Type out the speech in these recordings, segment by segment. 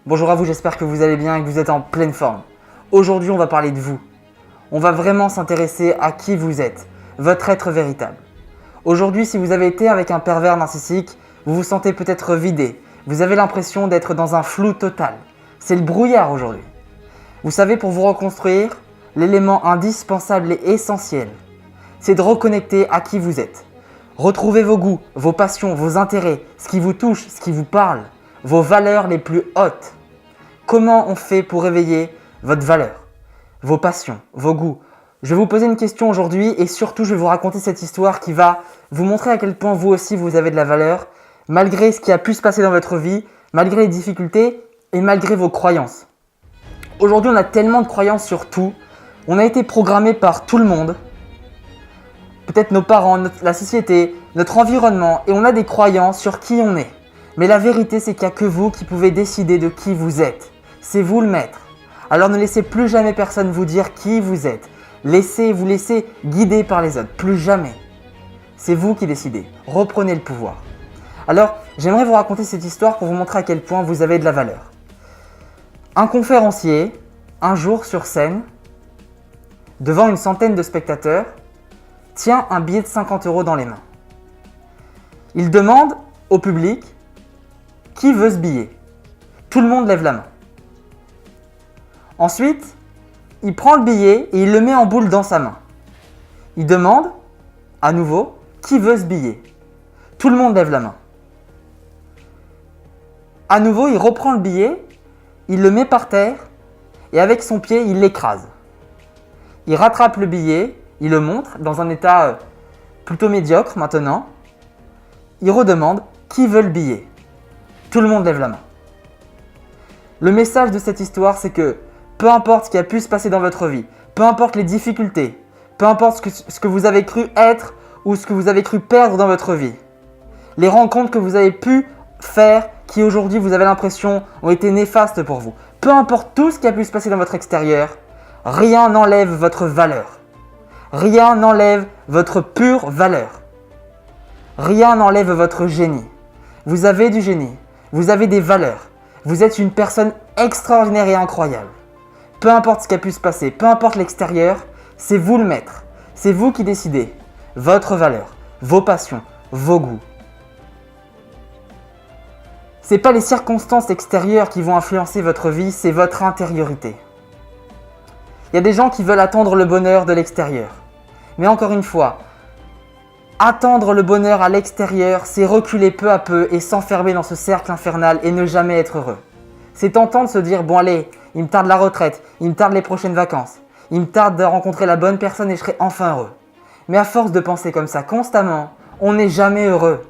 Bonjour à vous, j'espère que vous allez bien et que vous êtes en pleine forme. Aujourd'hui, on va parler de vous. On va vraiment s'intéresser à qui vous êtes, votre être véritable. Aujourd'hui, si vous avez été avec un pervers narcissique, vous vous sentez peut-être vidé. Vous avez l'impression d'être dans un flou total. C'est le brouillard aujourd'hui. Vous savez, pour vous reconstruire, l'élément indispensable et essentiel, c'est de reconnecter à qui vous êtes. Retrouvez vos goûts, vos passions, vos intérêts, ce qui vous touche, ce qui vous parle, vos valeurs les plus hautes. Comment on fait pour réveiller votre valeur, vos passions, vos goûts? Je vais vous poser une question aujourd'hui et surtout je vais vous raconter cette histoire qui va vous montrer à quel point vous aussi vous avez de la valeur, malgré ce qui a pu se passer dans votre vie, malgré les difficultés et malgré vos croyances. Aujourd'hui, on a tellement de croyances sur tout, on a été programmé par tout le monde, peut-être nos parents, la société, notre environnement, et on a des croyances sur qui on est. Mais la vérité, c'est qu'il n'y a que vous qui pouvez décider de qui vous êtes. C'est vous le maître. Alors ne laissez plus jamais personne vous dire qui vous êtes. Vous laissez guider par les autres. Plus jamais. C'est vous qui décidez. Reprenez le pouvoir. Alors, j'aimerais vous raconter cette histoire pour vous montrer à quel point vous avez de la valeur. Un conférencier, un jour sur scène, devant une centaine de spectateurs, tient un billet de 50 € dans les mains. Il demande au public « Qui veut ce billet ?» Tout le monde lève la main. Ensuite, il prend le billet et il le met en boule dans sa main. Il demande à nouveau « Qui veut ce billet ?» Tout le monde lève la main. À nouveau, il reprend le billet, il le met par terre et avec son pied, il l'écrase. Il rattrape le billet, il le montre dans un état plutôt médiocre maintenant. Il redemande « Qui veut le billet ?» Tout le monde lève la main. Le message de cette histoire, c'est que peu importe ce qui a pu se passer dans votre vie, peu importe les difficultés, peu importe ce que vous avez cru être ou ce que vous avez cru perdre dans votre vie, les rencontres que vous avez pu faire qui aujourd'hui vous avez l'impression ont été néfastes pour vous, peu importe tout ce qui a pu se passer dans votre extérieur, rien n'enlève votre valeur. Rien n'enlève votre pure valeur. Rien n'enlève votre génie. Vous avez du génie. Vous avez des valeurs. Vous êtes une personne extraordinaire et incroyable. Peu importe ce qui a pu se passer, peu importe l'extérieur, c'est vous le maître. C'est vous qui décidez. Votre valeur, vos passions, vos goûts. Ce n'est pas les circonstances extérieures qui vont influencer votre vie, c'est votre intériorité. Il y a des gens qui veulent attendre le bonheur de l'extérieur. Mais encore une fois, attendre le bonheur à l'extérieur, c'est reculer peu à peu et s'enfermer dans ce cercle infernal et ne jamais être heureux. C'est tentant de se dire « Bon allez, il me tarde la retraite, il me tarde les prochaines vacances, il me tarde de rencontrer la bonne personne et je serai enfin heureux. » Mais à force de penser comme ça constamment, on n'est jamais heureux.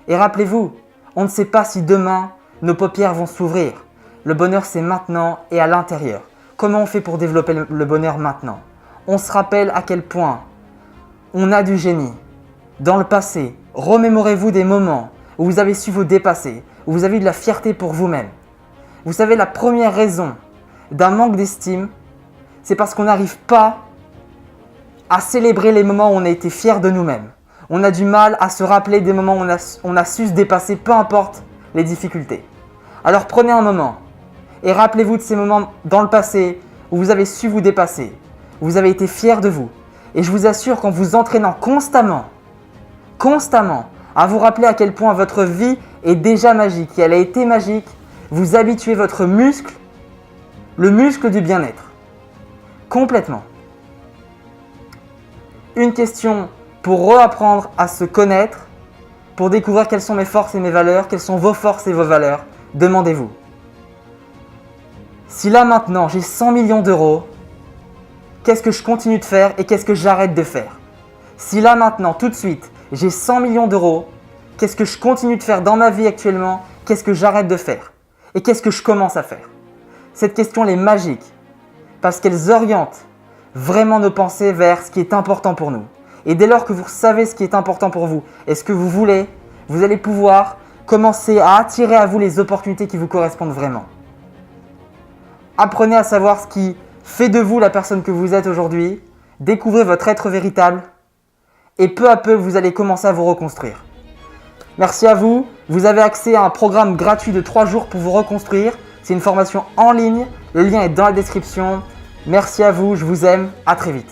Et rappelez-vous, on ne sait pas si demain, nos paupières vont s'ouvrir. Le bonheur, c'est maintenant et à l'intérieur. Comment on fait pour développer le bonheur maintenant? On se rappelle à quel point on a du génie. Dans le passé, remémorez-vous des moments où vous avez su vous dépasser, où vous avez eu de la fierté pour vous-même. Vous savez, la première raison d'un manque d'estime, c'est parce qu'on n'arrive pas à célébrer les moments où on a été fier de nous-mêmes. On a du mal à se rappeler des moments où on a su se dépasser, peu importe les difficultés. Alors prenez un moment et rappelez-vous de ces moments dans le passé où vous avez su vous dépasser, où vous avez été fier de vous. Et je vous assure qu'en vous entraînant constamment, à vous rappeler à quel point votre vie est déjà magique et elle a été magique, vous habituez votre muscle, le muscle du bien-être. Complètement. Une question pour reapprendre à se connaître, pour découvrir quelles sont mes forces et mes valeurs, quelles sont vos forces et vos valeurs, demandez-vous. Si là maintenant j'ai 100 millions d'euros, qu'est-ce que je continue de faire et qu'est-ce que j'arrête de faire? Si là maintenant, tout de suite, j'ai 100 millions d'euros, qu'est-ce que je continue de faire dans ma vie actuellement? Qu'est-ce que j'arrête de faire? Et qu'est-ce que je commence à faire? Cette question, elle est magique parce qu'elle oriente vraiment nos pensées vers ce qui est important pour nous. Et dès lors que vous savez ce qui est important pour vous et ce que vous voulez, vous allez pouvoir commencer à attirer à vous les opportunités qui vous correspondent vraiment. Apprenez à savoir ce qui fait de vous la personne que vous êtes aujourd'hui, découvrez votre être véritable et peu à peu, vous allez commencer à vous reconstruire. Merci à vous. Vous avez accès à un programme gratuit de 3 jours pour vous reconstruire. C'est une formation en ligne. Le lien est dans la description. Merci à vous, je vous aime. À très vite.